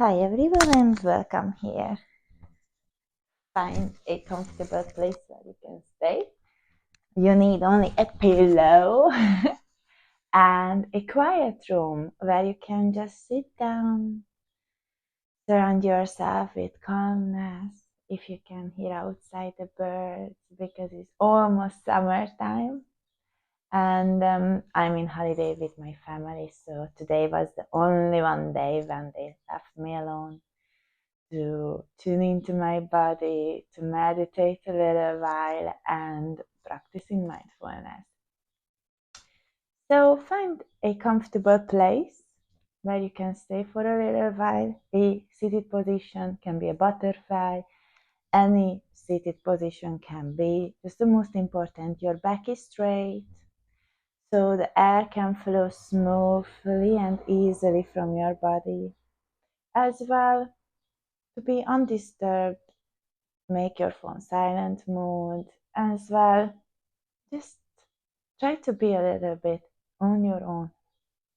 Hi everyone and welcome here. Find a comfortable place where you can stay. You need only a pillow and a quiet room where you can just sit down, surround yourself with calmness. If you can hear outside the birds because it's almost summertime. And I'm in holiday with my family, so today was the only one day when they left me alone to tune into my body, to meditate a little while, and practicing mindfulness. So find a comfortable place where you can stay for a little while. A seated position can be a butterfly. Any seated position can be. Just the most important, your back is straight, so the air can flow smoothly and easily from your body. As well, to be undisturbed, make your phone silent mode as well. Just try to be a little bit on your own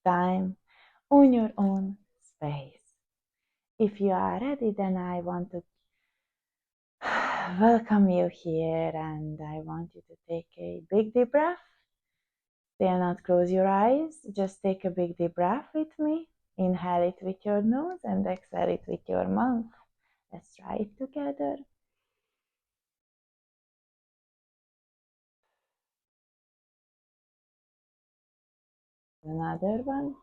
time, on your own space. If you are ready, then I want to welcome you here and I want you to take a big deep breath. Still not close your eyes, just take a big deep breath with me. Inhale it with your nose and exhale it with your mouth. Let's try it together. Another one.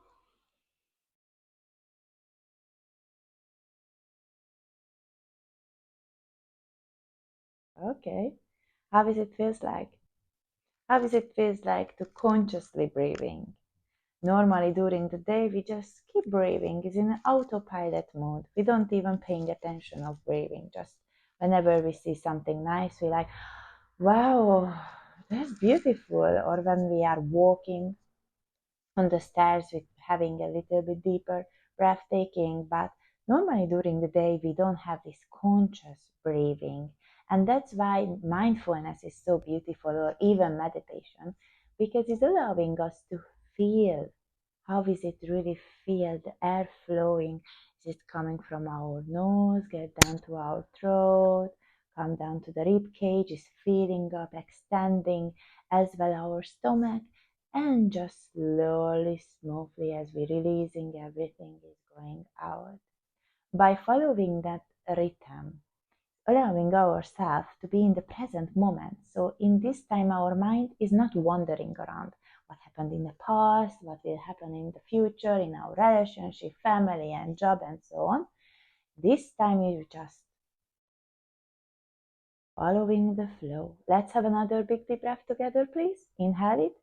Okay. How is it feels like? How is it feels like to consciously breathing? Normally during the day we just keep breathing. It's in an autopilot mode. We don't even paying attention of breathing. Just whenever we see something nice, we like, wow, that's beautiful. Or when we are walking on the stairs with having a little bit deeper breathtaking, but normally during the day we don't have this conscious breathing, and that's why mindfulness is so beautiful, or even meditation, because it's allowing us to feel. How is it really feel the air flowing? Is it coming from our nose, get down to our throat, come down to the rib cage, is feeling up, extending, as well our stomach, and just slowly, smoothly, as we're releasing, everything is going out. By following that rhythm, allowing ourselves to be in the present moment. So in this time, our mind is not wandering around what happened in the past, what will happen in the future, in our relationship, family, and job, and so on. This time is just following the flow. Let's have another big deep breath together, please. Inhale it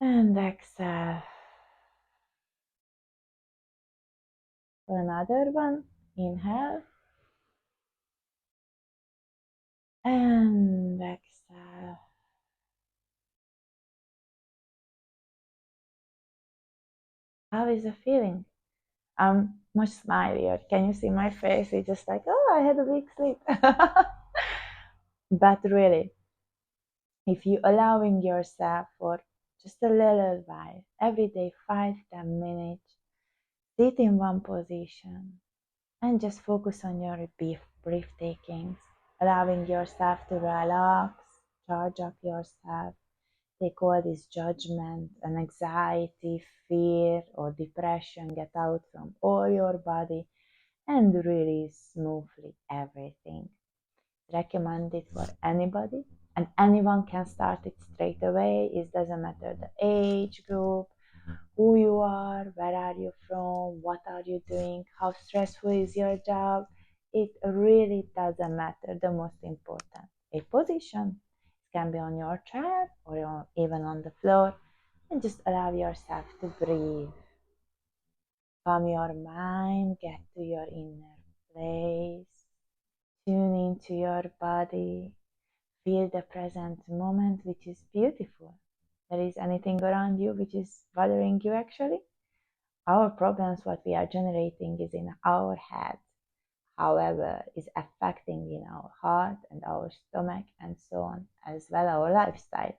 and exhale. Another one. Inhale and exhale. How is the feeling? I'm much smilier. Can you see my face? It's just like, oh, I had a big sleep. But really, if you allowing yourself for just a little while, every day, 5-10 minutes, sit in one position and just focus on your breathtakings, allowing yourself to relax, charge up yourself, take all this judgment and anxiety, fear, or depression, get out from all your body and release smoothly everything. Recommend it for anybody, and anyone can start it straight away. It doesn't matter the age group, who you are, where are you from, what are you doing, how stressful is your job. It really doesn't matter. The most important, a position. It can be on your chair or even on the floor, and just allow yourself to breathe. Calm your mind, get to your inner place, tune into your body, feel the present moment, which is beautiful. There is anything around you which is bothering you actually? Our problems, what we are generating, is in our head. However, is affecting in our heart and our stomach and so on, as well our lifestyle.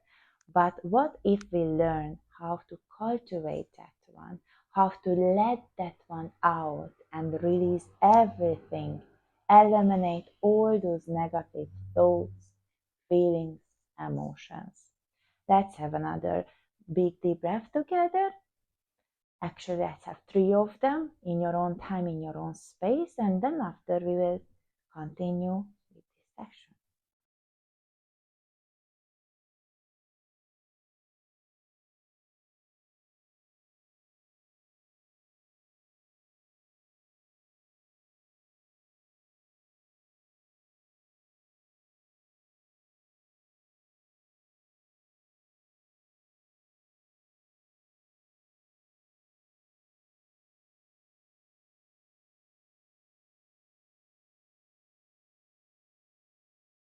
But what if we learn how to cultivate that one, have to let that one out and release everything, eliminate all those negative thoughts, feelings, emotions. Let's have another big deep breath together. Actually, let's have three of them in your own time, in your own space, and then after we will continue with this session.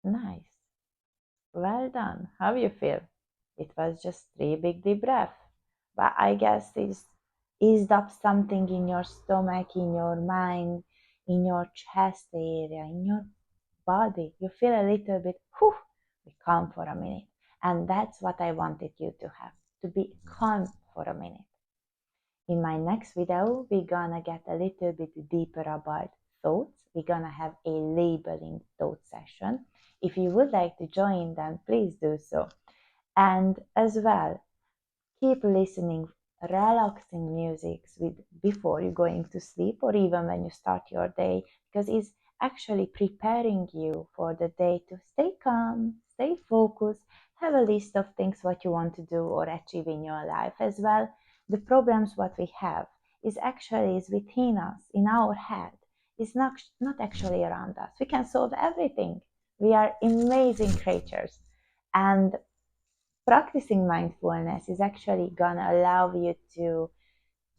Nice. Well done. How you feel? It was just three big deep breaths. But I guess it's eased up something in your stomach, in your mind, in your chest area, in your body. You feel a little bit, whew, be calm for a minute. And that's what I wanted you to have, to be calm for a minute. In my next video, we're gonna get a little bit deeper about thoughts. We're gonna have a labeling thought session. If you would like to join, then please do so. And as well, keep listening relaxing music with before you're going to sleep or even when you start your day, because it's actually preparing you for the day to stay calm, stay focused, have a list of things what you want to do or achieve in your life as well. The problems what we have is within us, in our head. It's not actually around us. We can solve everything. We are amazing creatures. And practicing mindfulness is actually gonna allow you to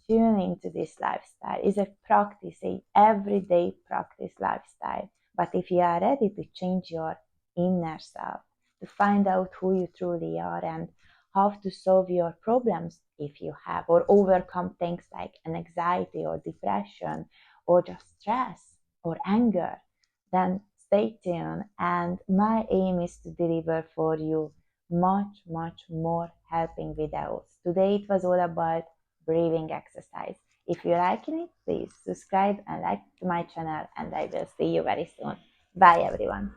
tune into this lifestyle. It's a practice, a everyday practice lifestyle. But if you are ready to change your inner self, to find out who you truly are and how to solve your problems if you have, or overcome things like an anxiety or depression or just stress or anger, then stay tuned. And my aim is to deliver for you much more helping videos. Today it was all about breathing exercise. If you're liking it, please subscribe and like my channel, and I will see you very soon. Bye everyone.